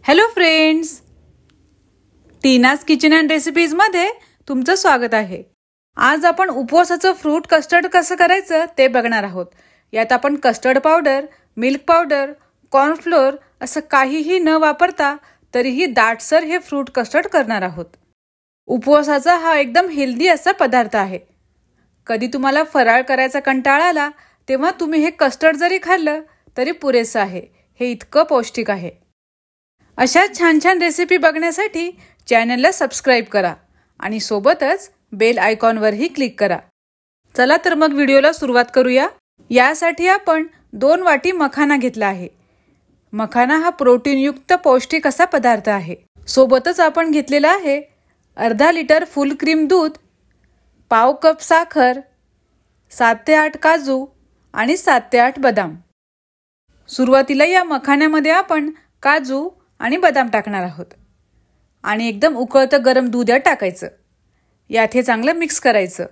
Hello friends, Tina's kitchen and recipes मध्ये तुमचं स्वागत आहे। आज आपण उपवासाचं फ्रूट कस्टर्ड कसं करायचं ते बघणार आहोत। यात आपण custard powder, milk powder, cornflour असं काहीही न वापरता तरीही दाटसर हे फ्रूट कस्टर्ड करणार आहोत। उपवासाचा हा एकदम हेल्दी असा पदार्थ आहे। कधी तुम्हाला फराळ करायचा कंटाळा आला तेव्हा तुम्ही हे कस्टर्ड जरी खाल्लं तरी पुरेसं आहे। हे इतकं पौष्टिक आहे। अशा छान छान रेसिपी बघण्यासाठी चॅनलला सबस्क्राइब करा आणि सोबतच बेल आयकॉनवरही क्लिक करा। चला तर मग व्हिडिओला सुरुवात करूया। यासाठी आपण 2 वाटी मखाना घेतला आहे। मखाना हा प्रोटीनयुक्त पौष्टिक असा पदार्थ आहे। सोबतच आपण घेतलेला आहे अर्धा लिटर फुल क्रीम दूध, पाव कप साखर, 7 ते 8 काजू आणि 7 ते 8 बदाम। सुरुवातीला या मखान्यामध्ये आपण काजू आणि बदाम टाकणार आहोत आणि एकदम उकळतं गरम दूध यात टाकायचं। यात हे चांगलं मिक्स करायचं।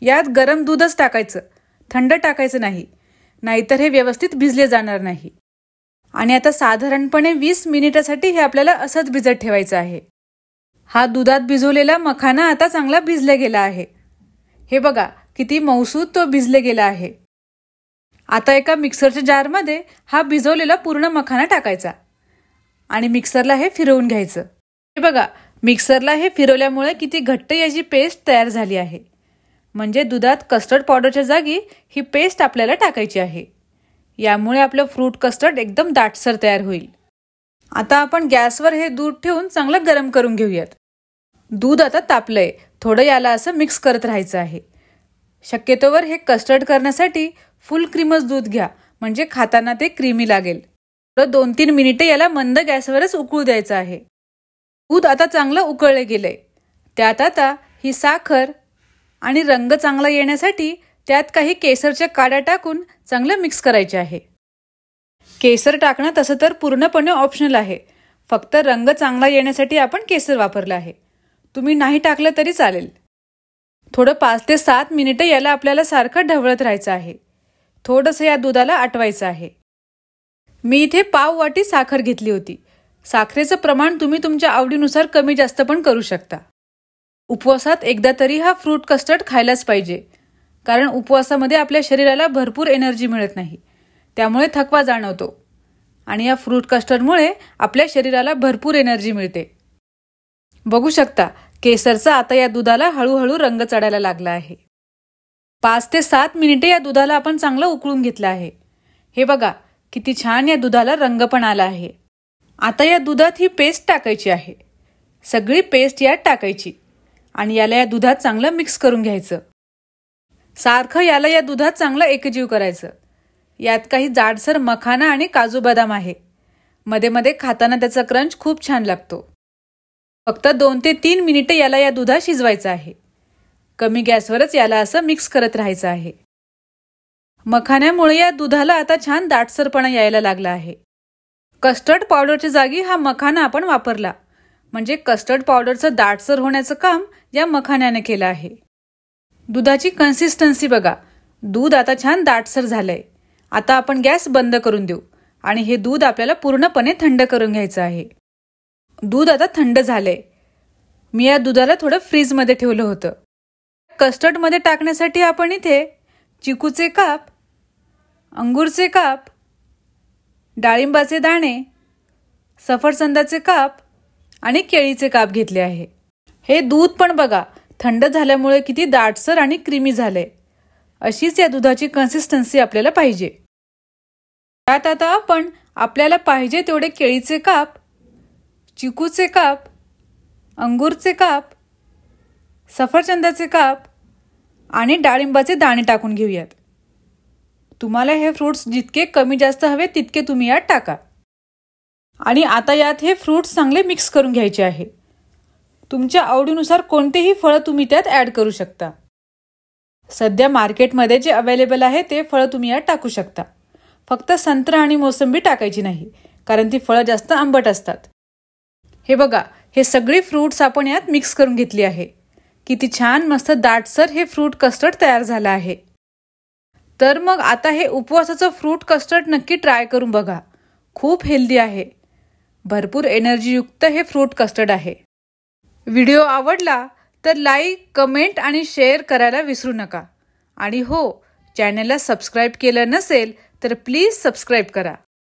यात गरम दूधच टाकायचं, थंड टाकायचं नाही, नाहीतर हे व्यवस्थित भिजले जाणार नाही। आणि आता साधारणपणे 20 मिनिटासाठी हे आपल्याला असंच भिजत ठेवायचं आहे। हा दुधात भिजवलेला मखाना आता चांगला भिजला गेला आहे। हे बघा किती मऊसूत तो भिजले गेला आहे। आता एका मिक्सरच्या जारमध्ये हा भिजवलेला पूर्ण मखाना टाकायचा आणि मिक्सरला हे फिरवून घ्यायचं। हे बघा मिक्सरला हे फिरवल्यामुळे किती घट्ट याची पेस्ट तयार झाली आहे। म्हणजे दुधात कस्टर्ड पावडरच्या जागी ही पेस्ट आपल्याला टाकायची आहे। यामुळे आपलं फ्रूट कस्टर्ड एकदम दाटसर तयार होईल। आता आपण गॅसवर हे दूध ठेवून चांगलं गरम करून घेऊयात। दूध आता तापलंय, थोडं याला असं मिक्स करत राहायचं आहे। शक्यतोवर हे कस्टर्ड करण्यासाठी फुल क्रीमच दूध घ्या, म्हणजे खाताना ते क्रीमी लागेल। 2-3 मिनिटे याला मंद गॅसवरच उकळू द्यायचं आहे। दूध आता चांगलं उकळले गेलंय। त्यात आता ही साखर आणि रंग चांगला येण्यासाठी त्यात काही केसरच्या काड्या टाकून चांगलं मिक्स करायचे आहे। केसर टाकणं तसं तर पूर्णपणे ऑप्शनल आहे, फक्त रंग चांगला येण्यासाठी आपण केसर वापरलं आहे। तुम्ही नाही टाकलं तरी चालेल। थोडं 5 ते 7 मिनिटे याला आपल्याला सारखं ढवळत राहायचं आहे। थोडंसं या दुधाला आटवायचं आहे। मी इथे पाव वाटी साखर घेतली होती। साखरेचं प्रमाण तुम्ही तुमच्या आवडीनुसार कमी जास्त पण करू शकता। उपवासात एकदा तरी हा फ्रूट कस्टर्ड खायलाच पाहिजे, कारण उपवासामध्ये आपल्या शरीराला भरपूर एनर्जी मिळत नाही, त्यामुळे थकवा जाणवतो आणि या फ्रूट कस्टर्डमुळे आपल्या शरीराला भरपूर एनर्जी मिळते। बघू शकता केसरचा आता या दुधाला हळूहळू रंग चढायला लागला आहे। 5 ते 7 मिनिटे या दुधाला आपण चांगलं उकळून घेतलं आहे। हे बघा किती छान या दुधाला रंग पण आला आहे। आता या दुधात ही पेस्ट टाकायची आहे। सगळी पेस्ट यात टाकायची आणि याला या दुधात चांगलं मिक्स करून घ्यायचं। सारखं याला या दुधात चांगलं एकजीव करायचं। यात काही जाडसर मखाना आणि काजू बदाम आहे। मध्ये मध्ये खाताना त्याचा क्रंच खूप छान लागतो। फक्त 2 ते 3 मिनिटे याला या दुधात शिजवायचं आहे। कमी गॅसवरच याला असं मिक्स करत राहायचं आहे। मखान्यामुळे या दुधाला आता छान दाटसरपणा यायला लागला आहे। कस्टर्ड पावडरच्या जागी हा मखाना आपण वापरला, म्हणजे कस्टर्ड पावडरचं दाटसर होण्याचं काम या मखान्याने केलं आहे। दुधाची कन्सिस्टन्सी बघा, दूध आता छान दाटसर झालंय। आता आपण गॅस बंद करून देऊ आणि हे दूध आपल्याला पूर्णपणे थंड करून घ्यायचं आहे। दूध आता थंड झालंय। मी या दुधाला थोडं फ्रीजमध्ये ठेवलं होतं। कस्टर्डमध्ये टाकण्यासाठी आपण इथे चिकूचे काप, अंगूरचे काप, डाळिंबाचे दाणे, सफरचंदाचे काप आणि केळीचे काप घेतले आहे। हे दूध पण बघा थंड झाल्यामुळे किती दाटसर आणि क्रीमी झालंय। अशीच या दुधाची कन्सिस्टन्सी आपल्याला पाहिजे। त्यात आता आपण आपल्याला पाहिजे तेवढे केळीचे काप, चिकूचे काप, अंगूरचे काप, सफरचंदाचे काप आणि डाळिंबाचे दाणे टाकून घेऊयात। तुम्हाला हे फ्रूट्स जितके कमी जास्त हवे तितके तुम्ही यात टाका। आणि आता यात हे फ्रूट्स चांगले मिक्स करून घ्यायचे आहे। तुमच्या आवडीनुसार कोणतेही फळ तुम्ही त्यात ऍड करू शकता। सध्या मार्केटमध्ये जे अवेलेबल आहे ते फळ तुम्ही यात टाकू शकता। फक्त संत्रा आणि मोसंबी टाकायची नाही, कारण ती फळं जास्त आंबट असतात। हे बघा हे सगळे फ्रूट्स आपण यात मिक्स करून घेतली आहे। किती छान मस्त दाटसर हे फ्रूट कस्टर्ड तयार झालं आहे। तर मग आता हे उपवासाचं फ्रूट कस्टर्ड नक्की ट्राय करून बघा। खूप हेल्दी आहे। भरपूर एनर्जीयुक्त हे फ्रूट कस्टर्ड आहे. व्हिडिओ आवडला तर लाईक, कमेंट आणि शेअर करायला विसरू नका. आणि हो, चॅनलला सबस्क्राईब केलं नसेल तर प्लीज सबस्क्राईब करा.